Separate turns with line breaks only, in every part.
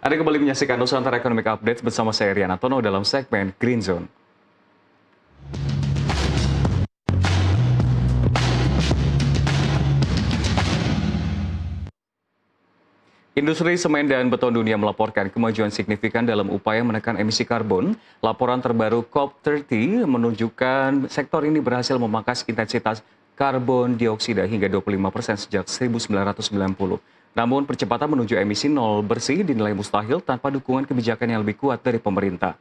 Anda kembali menyaksikan Nusantara Economic Update bersama saya Rian Tono dalam segmen Green Zone. Industri semen dan beton dunia melaporkan kemajuan signifikan dalam upaya menekan emisi karbon. Laporan terbaru COP30 menunjukkan sektor ini berhasil memangkas intensitas karbon dioksida hingga 25% sejak 1990. Namun percepatan menuju emisi nol bersih dinilai mustahil tanpa dukungan kebijakan yang lebih kuat dari pemerintah.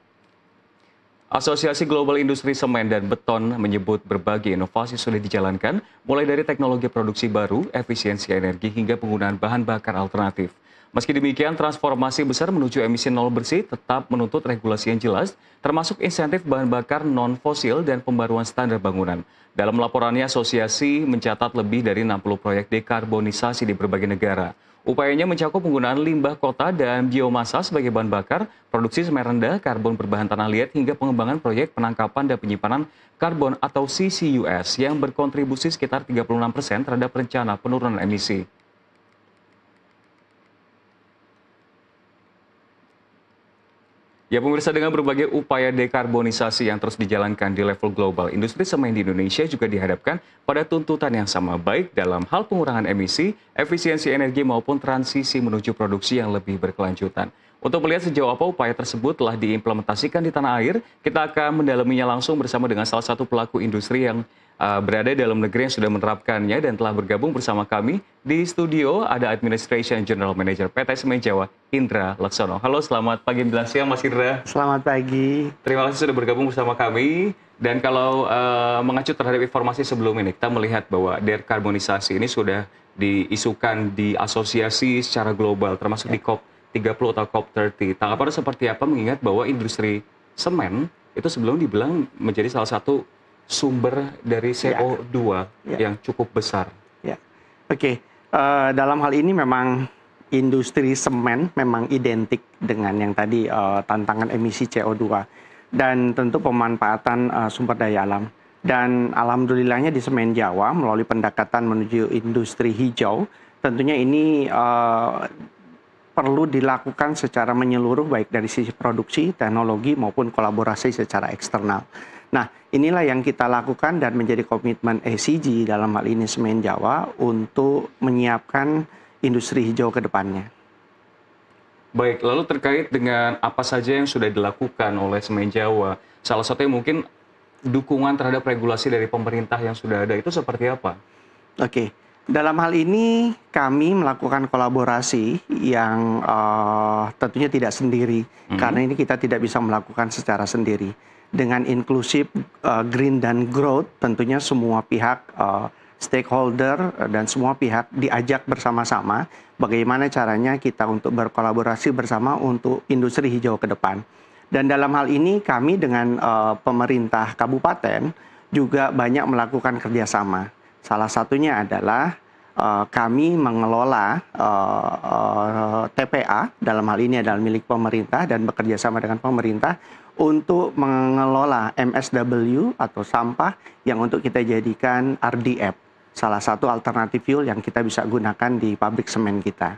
Asosiasi Global Industri Semen dan Beton menyebut berbagai inovasi sudah dijalankan, mulai dari teknologi produksi baru, efisiensi energi, hingga penggunaan bahan bakar alternatif. Meski demikian, transformasi besar menuju emisi nol bersih tetap menuntut regulasi yang jelas, termasuk insentif bahan bakar non-fosil dan pembaruan standar bangunan. Dalam laporannya, asosiasi mencatat lebih dari 60 proyek dekarbonisasi di berbagai negara. Upayanya mencakup penggunaan limbah kota dan biomasa sebagai bahan bakar, produksi semen rendah, karbon berbahan tanah liat, hingga pengembangan proyek penangkapan dan penyimpanan karbon atau CCUS yang berkontribusi sekitar 36% terhadap rencana penurunan emisi. Ya pemirsa, dengan berbagai upaya dekarbonisasi yang terus dijalankan di level global, industri semen di Indonesia juga dihadapkan pada tuntutan yang sama, baik dalam hal pengurangan emisi, efisiensi energi maupun transisi menuju produksi yang lebih berkelanjutan. Untuk melihat sejauh apa upaya tersebut telah diimplementasikan di tanah air, kita akan mendalaminya langsung bersama dengan salah satu pelaku industri yang berada dalam negeri yang sudah menerapkannya dan telah bergabung bersama kami. Di studio ada Administration General Manager PT Semen Jawa, Indra Laksono. Halo, selamat pagi menjelang siang Mas Indra.
Selamat pagi.
Terima kasih sudah bergabung bersama kami. Dan kalau mengacu terhadap informasi sebelum ini, kita melihat bahwa dekarbonisasi ini sudah diisukan di asosiasi secara global, termasuk di COP30 atau COP30. Tanggapan seperti apa mengingat bahwa industri semen itu sebelum dibilang menjadi salah satu sumber dari CO2 yang cukup besar.
Ya, oke. Dalam hal ini memang industri semen memang identik dengan yang tadi tantangan emisi CO2 dan tentu pemanfaatan sumber daya alam. Dan alhamdulillahnya di Semen Jawa melalui pendekatan menuju industri hijau, tentunya ini perlu dilakukan secara menyeluruh baik dari sisi produksi, teknologi maupun kolaborasi secara eksternal. Nah, inilah yang kita lakukan dan menjadi komitmen ECG dalam hal ini Semen Jawa untuk menyiapkan industri hijau ke depannya.
Baik, lalu terkait dengan apa saja yang sudah dilakukan oleh Semen Jawa, salah satunya mungkin dukungan terhadap regulasi dari pemerintah yang sudah ada itu seperti apa?
Oke, dalam hal ini kami melakukan kolaborasi yang tentunya tidak sendiri, karena ini kita tidak bisa melakukan secara sendiri. Dengan inklusif, green dan growth, tentunya semua pihak, stakeholder dan semua pihak diajak bersama-sama bagaimana caranya kita untuk berkolaborasi bersama untuk industri hijau ke depan. Dan dalam hal ini kami dengan pemerintah kabupaten juga banyak melakukan kerjasama. Salah satunya adalah kami mengelola TPA, dalam hal ini adalah milik pemerintah dan bekerja sama dengan pemerintah untuk mengelola MSW atau sampah yang untuk kita jadikan RDF, salah satu alternatif fuel yang kita bisa gunakan di pabrik semen kita.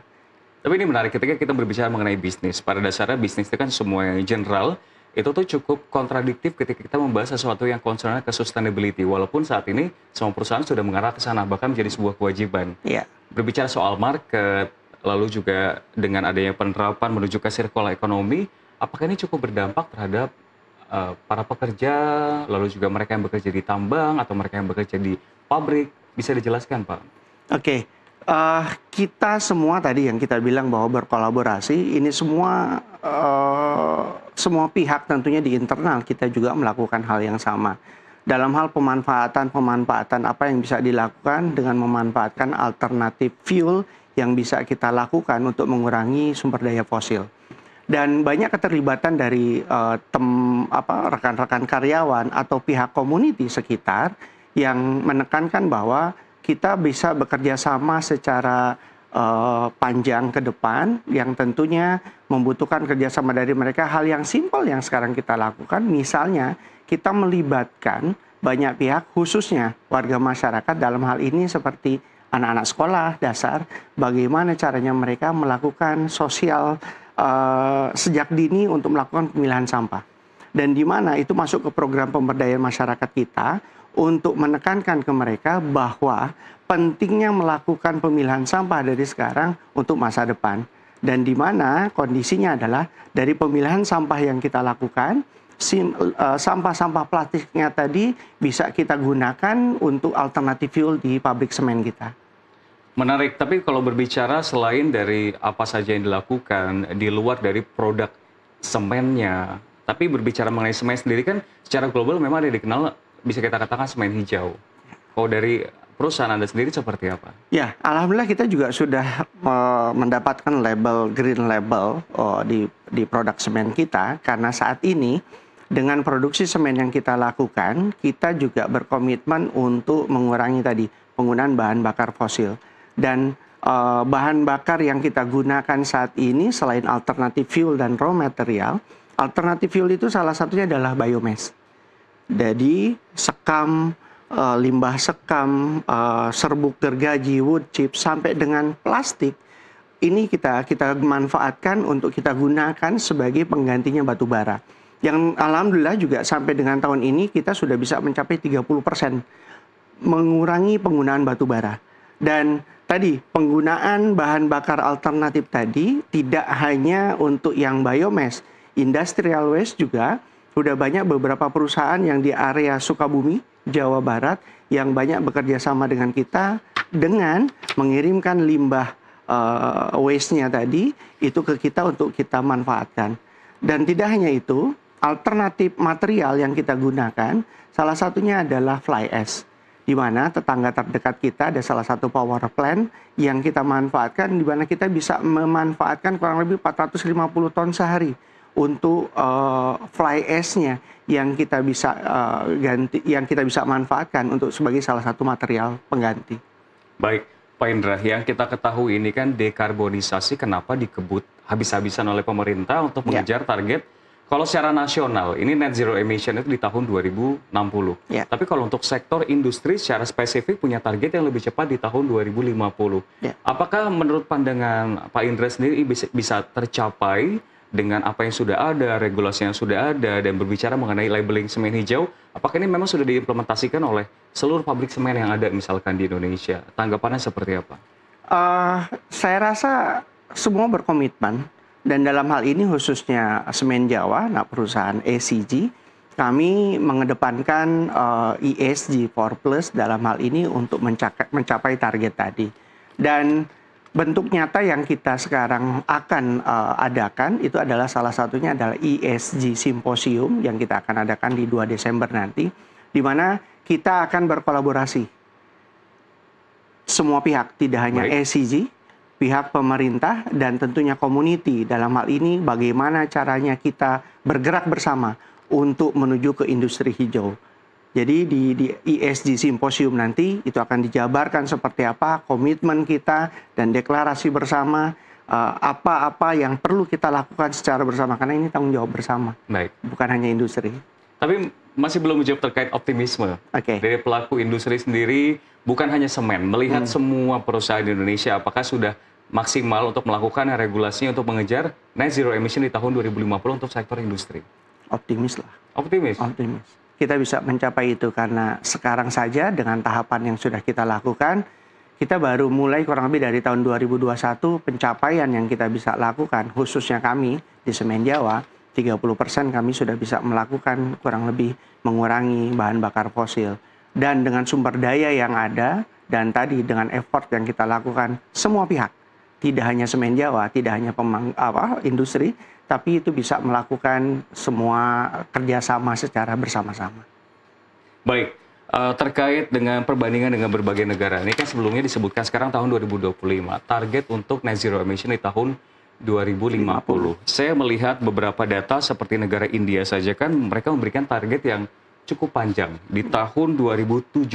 Tapi ini menarik, ketika kita berbicara mengenai bisnis, pada dasarnya bisnis itu kan semua yang general, itu tuh cukup kontradiktif ketika kita membahas sesuatu yang concern ke sustainability. Walaupun saat ini semua perusahaan sudah mengarah ke sana, bahkan menjadi sebuah kewajiban. Berbicara soal market, lalu juga dengan adanya penerapan menuju ke circular economy, apakah ini cukup berdampak terhadap para pekerja, lalu juga mereka yang bekerja di tambang atau mereka yang bekerja di pabrik? Bisa dijelaskan, Pak?
Oke. Kita semua tadi yang kita bilang bahwa berkolaborasi, ini semua pihak tentunya di internal kita juga melakukan hal yang sama. Dalam hal pemanfaatan apa yang bisa dilakukan dengan memanfaatkan alternatif fuel yang bisa kita lakukan untuk mengurangi sumber daya fosil. Dan banyak keterlibatan dari rekan-rekan karyawan atau pihak community sekitar yang menekankan bahwa kita bisa bekerja sama secara panjang ke depan yang tentunya membutuhkan kerjasama dari mereka. Hal yang simpel yang sekarang kita lakukan, misalnya kita melibatkan banyak pihak, khususnya warga masyarakat dalam hal ini seperti anak-anak sekolah dasar, bagaimana caranya mereka melakukan social sejak dini untuk melakukan pemilahan sampah. Dan di mana itu masuk ke program pemberdayaan masyarakat kita untuk menekankan ke mereka bahwa pentingnya melakukan pemilahan sampah dari sekarang untuk masa depan. Dan di mana kondisinya adalah dari pemilahan sampah yang kita lakukan, sampah-sampah plastiknya tadi bisa kita gunakan untuk alternatif fuel di pabrik semen kita.
Menarik, tapi kalau berbicara selain dari apa saja yang dilakukan di luar dari produk semennya, tapi berbicara mengenai semen sendiri kan secara global memang ada dikenal bisa kita katakan semen hijau. Kalau dari perusahaan Anda sendiri seperti apa?
Ya, alhamdulillah kita juga sudah mendapatkan label green label di produk semen kita karena saat ini dengan produksi semen yang kita lakukan, kita juga berkomitmen untuk mengurangi tadi penggunaan bahan bakar fosil. Dan bahan bakar yang kita gunakan saat ini selain alternatif fuel dan raw material, alternatif fuel itu salah satunya adalah biomass. Jadi sekam, limbah sekam, serbuk gergaji, wood chip, sampai dengan plastik, ini kita manfaatkan untuk kita gunakan sebagai penggantinya batu bara. Yang alhamdulillah juga sampai dengan tahun ini kita sudah bisa mencapai 30% mengurangi penggunaan batu bara. Dan tadi penggunaan bahan bakar alternatif tadi tidak hanya untuk yang biomass, industrial waste juga sudah banyak beberapa perusahaan yang di area Sukabumi, Jawa Barat yang banyak bekerja sama dengan kita dengan mengirimkan limbah waste-nya tadi itu ke kita untuk kita manfaatkan. Dan tidak hanya itu, alternatif material yang kita gunakan salah satunya adalah fly ash, di mana tetangga terdekat kita ada salah satu power plant yang kita manfaatkan, di mana kita bisa memanfaatkan kurang lebih 450 ton sehari untuk fly ash-nya yang kita bisa yang kita bisa manfaatkan untuk sebagai salah satu material pengganti.
Baik, Pak Indra, yang kita ketahui ini kan dekarbonisasi kenapa dikebut habis-habisan oleh pemerintah untuk mengejar target. Kalau secara nasional, ini net zero emission itu di tahun 2060. Tapi kalau untuk sektor industri secara spesifik punya target yang lebih cepat di tahun 2050. Apakah menurut pandangan Pak Indra sendiri bisa tercapai dengan apa yang sudah ada, regulasi yang sudah ada, dan berbicara mengenai labeling semen hijau, apakah ini memang sudah diimplementasikan oleh seluruh pabrik semen yang ada misalkan di Indonesia? Tanggapannya seperti apa?
Saya rasa semua berkomitmen, dan dalam hal ini khususnya Semen Jawa, perusahaan ECG, kami mengedepankan ESG 4+ dalam hal ini untuk mencapai target tadi. Dan bentuk nyata yang kita sekarang akan adakan itu adalah salah satunya adalah ESG Symposium yang kita akan adakan di 2 Desember nanti, di mana kita akan berkolaborasi semua pihak, tidak hanya ECG, pihak pemerintah, dan tentunya community. Dalam hal ini bagaimana caranya kita bergerak bersama untuk menuju ke industri hijau. Jadi di ESG Symposium nanti itu akan dijabarkan seperti apa komitmen kita dan deklarasi bersama apa-apa yang perlu kita lakukan secara bersama, karena ini tanggung jawab bersama.
Baik.
Bukan hanya industri.
Tapi masih belum menjawab terkait optimisme dari pelaku industri sendiri, bukan hanya semen, melihat semua perusahaan di Indonesia apakah sudah maksimal untuk melakukan regulasinya untuk mengejar net zero emission di tahun 2050 untuk sektor industri?
Optimis lah.
Optimis?
Optimis. Kita bisa mencapai itu karena sekarang saja dengan tahapan yang sudah kita lakukan, kita baru mulai kurang lebih dari tahun 2021 pencapaian yang kita bisa lakukan, khususnya kami di Semen Jawa, 30% kami sudah bisa melakukan kurang lebih mengurangi bahan bakar fosil. Dan dengan sumber daya yang ada, dan tadi dengan effort yang kita lakukan, semua pihak, tidak hanya Semen Jawa, tidak hanya industri, tapi itu bisa melakukan semua kerjasama secara bersama-sama.
Baik, terkait dengan perbandingan dengan berbagai negara, ini kan sebelumnya disebutkan sekarang tahun 2025, target untuk net zero emission di tahun 2050. Saya melihat beberapa data seperti negara India saja kan mereka memberikan target yang cukup panjang di tahun 2070.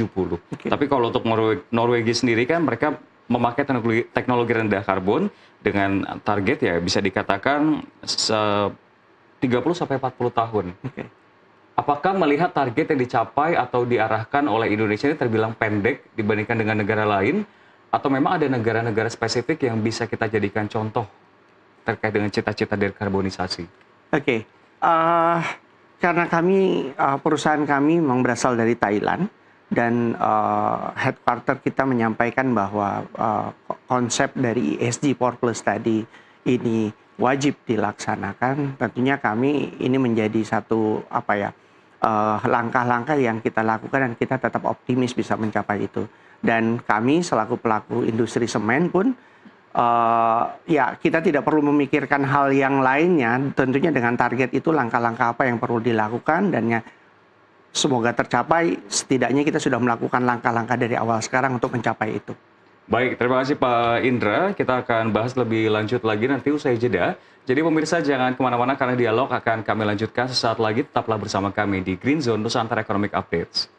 Tapi kalau untuk Norwegia sendiri kan mereka memakai teknologi rendah karbon dengan target ya bisa dikatakan 30-40 tahun. Apakah melihat target yang dicapai atau diarahkan oleh Indonesia ini terbilang pendek dibandingkan dengan negara lain? Atau memang ada negara-negara spesifik yang bisa kita jadikan contoh? terkait dengan cita-cita dekarbonisasi?
Oke, karena perusahaan kami memang berasal dari Thailand dan headquarter kita menyampaikan bahwa konsep dari ESG 4+ tadi ini wajib dilaksanakan. Tentunya kami ini menjadi satu langkah-langkah yang kita lakukan dan kita tetap optimis bisa mencapai itu. Dan kami selaku pelaku industri semen pun ya kita tidak perlu memikirkan hal yang lainnya, tentunya dengan target itu langkah-langkah apa yang perlu dilakukan dan ya semoga tercapai, setidaknya kita sudah melakukan langkah-langkah dari awal sekarang untuk mencapai itu.
Baik, terima kasih Pak Indra. Kita akan bahas lebih lanjut lagi nanti usai jeda. Jadi pemirsa jangan kemana-mana karena dialog akan kami lanjutkan sesaat lagi. Tetaplah bersama kami di Green Zone Nusantara Economic Updates.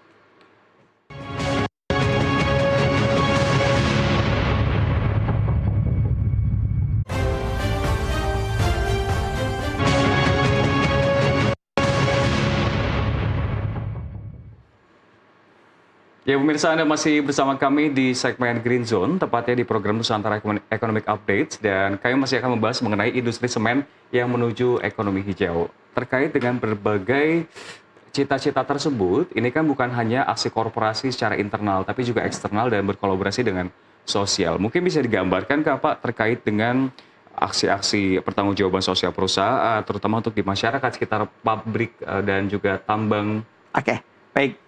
Ya pemirsa, Anda masih bersama kami di segmen Green Zone, tepatnya di program Nusantara Economic Updates, dan kami masih akan membahas mengenai industri semen yang menuju ekonomi hijau. Terkait dengan berbagai cita-cita tersebut, ini kan bukan hanya aksi korporasi secara internal, tapi juga eksternal dan berkolaborasi dengan sosial. Mungkin bisa digambarkan Kak Pak terkait dengan aksi-aksi pertanggungjawaban sosial perusahaan, terutama untuk di masyarakat sekitar pabrik dan juga tambang.
Oke, baik.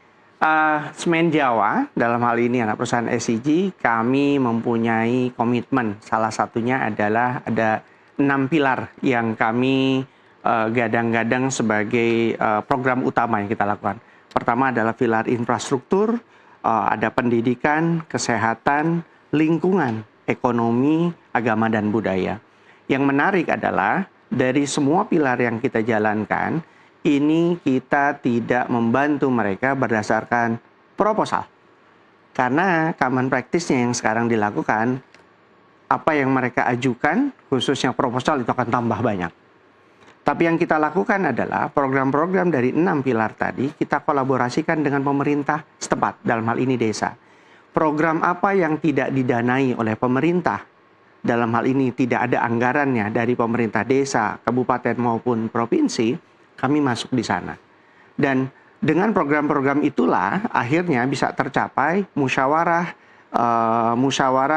Semen Jawa, dalam hal ini anak perusahaan SCG, kami mempunyai komitmen. Salah satunya adalah ada 6 pilar yang kami gadang-gadang sebagai program utama yang kita lakukan. Pertama adalah pilar infrastruktur, ada pendidikan, kesehatan, lingkungan, ekonomi, agama, dan budaya. Yang menarik adalah dari semua pilar yang kita jalankan, ini kita tidak membantu mereka berdasarkan proposal. Karena common practice-nya yang sekarang dilakukan, apa yang mereka ajukan, khususnya proposal itu akan tambah banyak. Tapi yang kita lakukan adalah program-program dari 6 pilar tadi, kita kolaborasikan dengan pemerintah setempat, dalam hal ini desa. Program apa yang tidak didanai oleh pemerintah, dalam hal ini tidak ada anggarannya dari pemerintah desa, kabupaten maupun provinsi, kami masuk di sana. Dan dengan program-program itulah akhirnya bisa tercapai musyawarah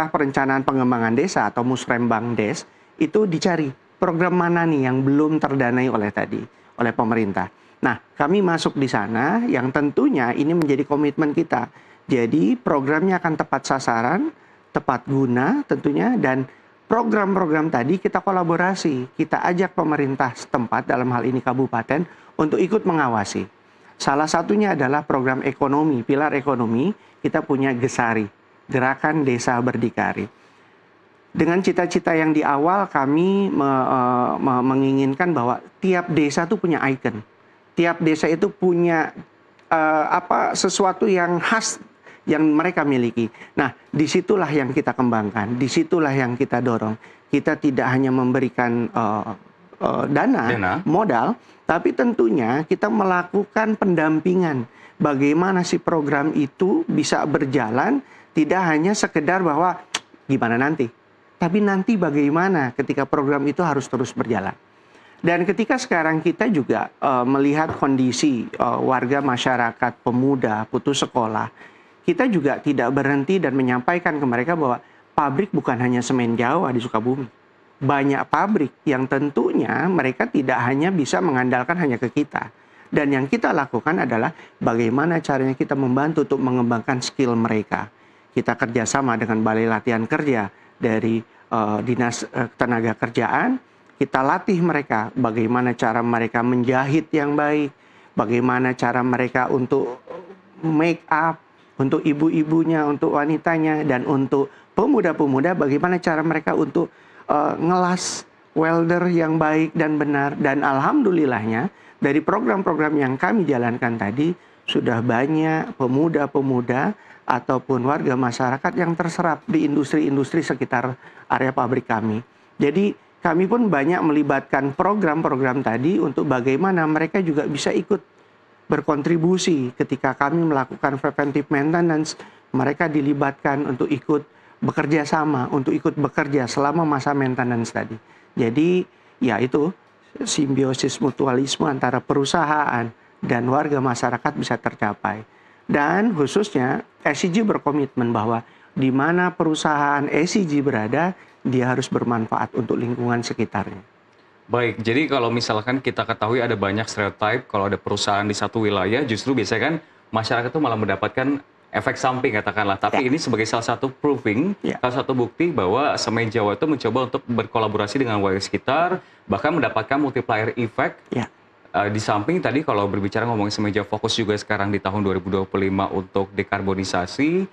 perencanaan pengembangan desa atau musrembang des, itu dicari program mana nih yang belum terdanai oleh pemerintah. Nah, kami masuk di sana yang tentunya ini menjadi komitmen kita. Jadi programnya akan tepat sasaran, tepat guna tentunya, dan program-program tadi kita kolaborasi, kita ajak pemerintah setempat, dalam hal ini kabupaten, untuk ikut mengawasi. Salah satunya adalah program ekonomi, pilar ekonomi, kita punya Gesari, Gerakan Desa Berdikari. Dengan cita-cita yang di awal kami menginginkan bahwa tiap desa itu punya ikon. Tiap desa itu punya sesuatu yang khas yang mereka miliki. Nah, disitulah yang kita kembangkan, disitulah yang kita dorong. Kita tidak hanya memberikan dana, modal, tapi tentunya kita melakukan pendampingan. Bagaimana si program itu bisa berjalan, tidak hanya sekedar bahwa gimana nanti, tapi nanti bagaimana ketika program itu harus terus berjalan. Dan ketika sekarang kita juga melihat kondisi warga masyarakat, pemuda, putus sekolah, kita juga tidak berhenti dan menyampaikan ke mereka bahwa pabrik bukan hanya semen Jawa di Sukabumi. Banyak pabrik yang tentunya mereka tidak hanya bisa mengandalkan hanya ke kita. Dan yang kita lakukan adalah bagaimana caranya kita membantu untuk mengembangkan skill mereka. Kita kerjasama dengan Balai Latihan Kerja dari Dinas Tenaga Kerjaan. Kita latih mereka bagaimana cara mereka menjahit yang baik, bagaimana cara mereka untuk make up, untuk ibu-ibunya, untuk wanitanya, dan untuk pemuda-pemuda bagaimana cara mereka untuk ngelas welder yang baik dan benar. Dan alhamdulillahnya dari program-program yang kami jalankan tadi sudah banyak pemuda-pemuda ataupun warga masyarakat yang terserap di industri-industri sekitar area pabrik kami. Jadi kami pun banyak melibatkan program-program tadi untuk bagaimana mereka juga bisa ikut berkontribusi ketika kami melakukan preventive maintenance. Mereka dilibatkan untuk ikut bekerja sama, untuk ikut bekerja selama masa maintenance tadi. Jadi ya itu simbiosis mutualisme antara perusahaan dan warga masyarakat bisa tercapai. Dan khususnya SCG berkomitmen bahwa di mana perusahaan SCG berada, dia harus bermanfaat untuk lingkungan sekitarnya.
Baik, jadi kalau misalkan kita ketahui ada banyak stereotype kalau ada perusahaan di satu wilayah, justru biasanya kan masyarakat itu malah mendapatkan efek samping katakanlah. Tapi ini sebagai salah satu proving, salah satu bukti bahwa Semen Jawa itu mencoba untuk berkolaborasi dengan warga sekitar, bahkan mendapatkan multiplier effect. Di samping tadi kalau berbicara ngomongin Semen Jawa fokus juga sekarang di tahun 2025 untuk dekarbonisasi,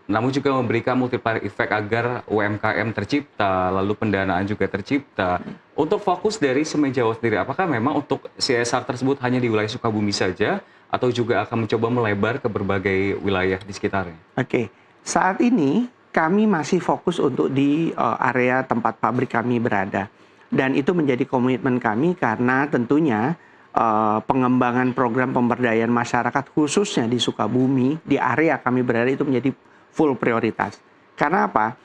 namun juga memberikan multiplier effect agar UMKM tercipta, lalu pendanaan juga tercipta. Untuk fokus dari Semen Jawa sendiri, apakah memang untuk CSR tersebut hanya di wilayah Sukabumi saja, atau juga akan mencoba melebar ke berbagai wilayah di sekitarnya?
Oke, saat ini kami masih fokus untuk di area tempat pabrik kami berada. Dan itu menjadi komitmen kami karena tentunya pengembangan program pemberdayaan masyarakat khususnya di Sukabumi, di area kami berada itu menjadi full prioritas. Karena apa?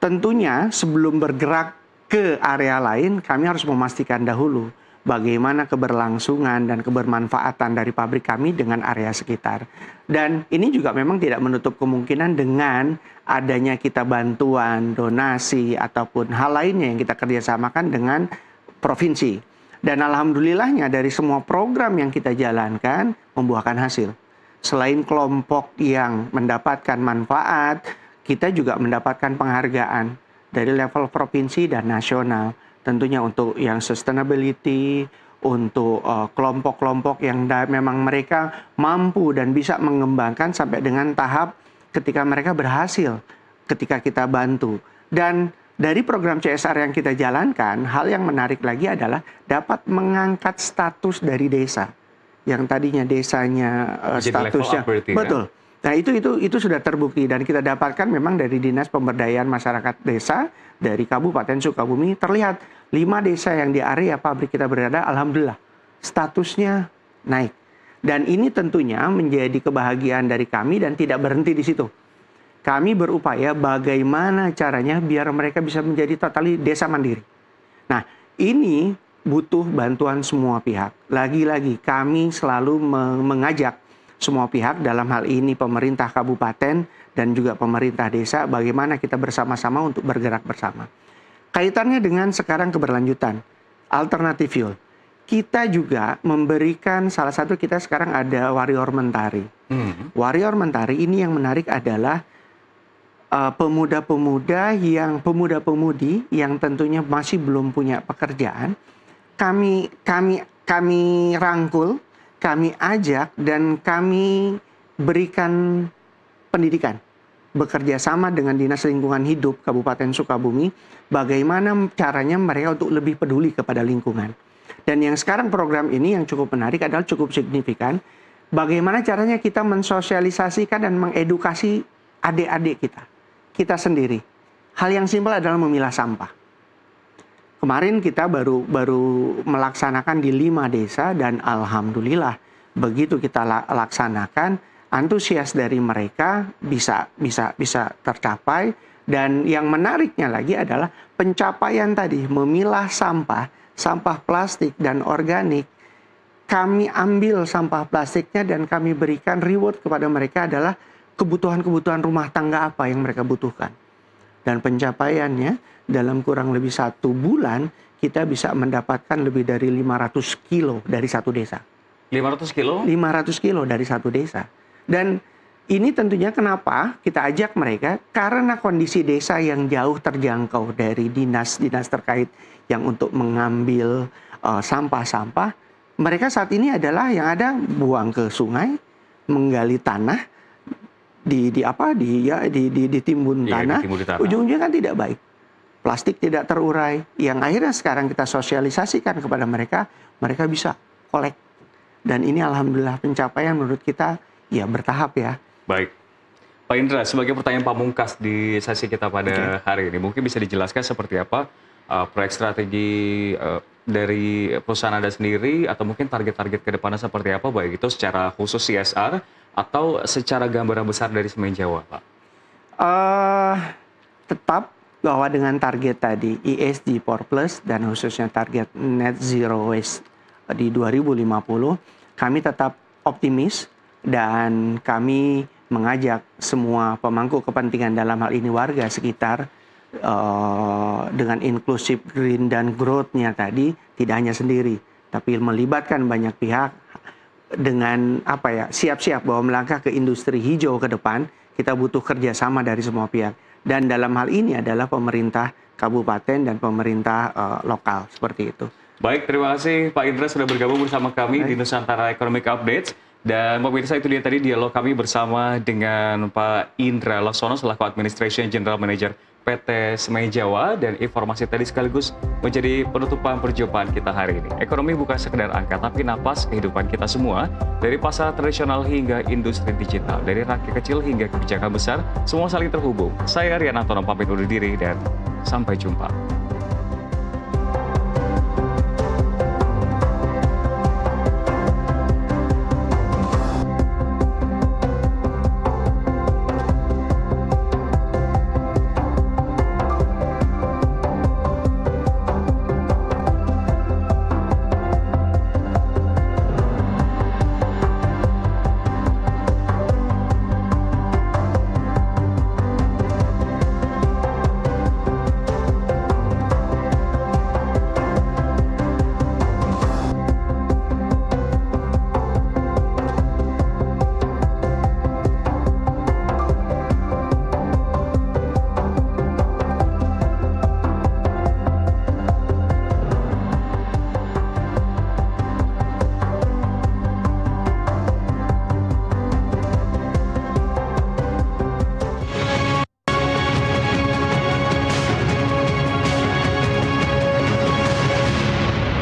Tentunya sebelum bergerak ke area lain, kami harus memastikan dahulu bagaimana keberlangsungan dan kebermanfaatan dari pabrik kami dengan area sekitar. Dan ini juga memang tidak menutup kemungkinan dengan adanya kita bantuan, donasi, ataupun hal lainnya yang kita kerjasamakan dengan provinsi. Dan alhamdulillahnya dari semua program yang kita jalankan membuahkan hasil. Selain kelompok yang mendapatkan manfaat, kita juga mendapatkan penghargaan dari level provinsi dan nasional. Tentunya untuk yang sustainability, untuk kelompok-kelompok yang memang mereka mampu dan bisa mengembangkan sampai dengan tahap ketika mereka berhasil, ketika kita bantu. Dan dari program CSR yang kita jalankan, hal yang menarik lagi adalah dapat mengangkat status dari desa. Yang tadinya desanya statusnya betul. Nah itu sudah terbukti dan kita dapatkan memang dari Dinas Pemberdayaan Masyarakat Desa dari Kabupaten Sukabumi terlihat 5 desa yang di area pabrik kita berada, alhamdulillah statusnya naik. Dan ini tentunya menjadi kebahagiaan dari kami dan tidak berhenti di situ. Kami berupaya bagaimana caranya biar mereka bisa menjadi totali desa mandiri. Nah ini butuh bantuan semua pihak. Lagi-lagi kami selalu mengajak semua pihak, dalam hal ini pemerintah kabupaten dan juga pemerintah desa, bagaimana kita bersama-sama untuk bergerak bersama. Kaitannya dengan sekarang keberlanjutan, alternatif fuel. Kita juga memberikan, salah satu kita sekarang ada Warrior Mentari. Warrior Mentari ini yang menarik adalah pemuda-pemudi yang tentunya masih belum punya pekerjaan. Kami rangkul, kami ajak dan kami berikan pendidikan. Bekerja sama dengan Dinas Lingkungan Hidup Kabupaten Sukabumi, bagaimana caranya mereka untuk lebih peduli kepada lingkungan. Dan yang sekarang program ini yang cukup menarik adalah cukup signifikan, bagaimana caranya kita mensosialisasikan dan mengedukasi adik-adik kita sendiri. Hal yang simpel adalah memilah sampah. Kemarin kita baru melaksanakan di 5 desa dan alhamdulillah begitu kita laksanakan, antusias dari mereka bisa tercapai. Dan yang menariknya lagi adalah pencapaian tadi, memilah sampah plastik dan organik. Kami ambil sampah plastiknya dan kami berikan reward kepada mereka adalah kebutuhan-kebutuhan rumah tangga apa yang mereka butuhkan. Dan pencapaiannya dalam kurang lebih 1 bulan kita bisa mendapatkan lebih dari 500 kilo dari satu desa.
500 kilo?
500 kilo dari satu desa. Dan ini tentunya kenapa kita ajak mereka, karena kondisi desa yang jauh terjangkau dari dinas-dinas terkait yang untuk mengambil sampah-sampah, mereka saat ini adalah yang ada buang ke sungai, menggali tanah, ditimbun tanah, ujung-ujungnya kan tidak baik. Plastik tidak terurai, yang akhirnya sekarang kita sosialisasikan kepada mereka, mereka bisa kolek. Dan ini alhamdulillah pencapaian menurut kita ya bertahap ya.
Baik. Pak Indra, sebagai pertanyaan pamungkas di sesi kita pada hari ini, mungkin bisa dijelaskan seperti apa proyek strategi dari perusahaan Anda sendiri, atau mungkin target-target ke depannya seperti apa, baik itu secara khusus CSR, atau secara gambaran besar dari Semen Jawa, Pak?
Tetap bahwa dengan target tadi ESG 4+, dan khususnya target net zero waste di 2050, kami tetap optimis dan kami mengajak semua pemangku kepentingan, dalam hal ini warga sekitar, dengan inklusif green dan growth-nya tadi tidak hanya sendiri, tapi melibatkan banyak pihak dengan siap-siap bahwa melangkah ke industri hijau ke depan, kita butuh kerjasama dari semua pihak. Dan dalam hal ini adalah pemerintah kabupaten dan pemerintah lokal, seperti itu.
Baik, terima kasih Pak Indra sudah bergabung bersama kami di Nusantara Economic Updates. Dan pemirsa, itu dia tadi dialog kami bersama dengan Pak Indra Laksono selaku Administration General Manager PT Semai Jawa, dan informasi tadi sekaligus menjadi penutupan perjumpaan kita hari ini. Ekonomi bukan sekedar angka, tapi napas kehidupan kita semua, dari pasar tradisional hingga industri digital, dari rakyat kecil hingga kebijakan besar, semua saling terhubung. Saya Rian Antono pamit undur diri dan sampai jumpa.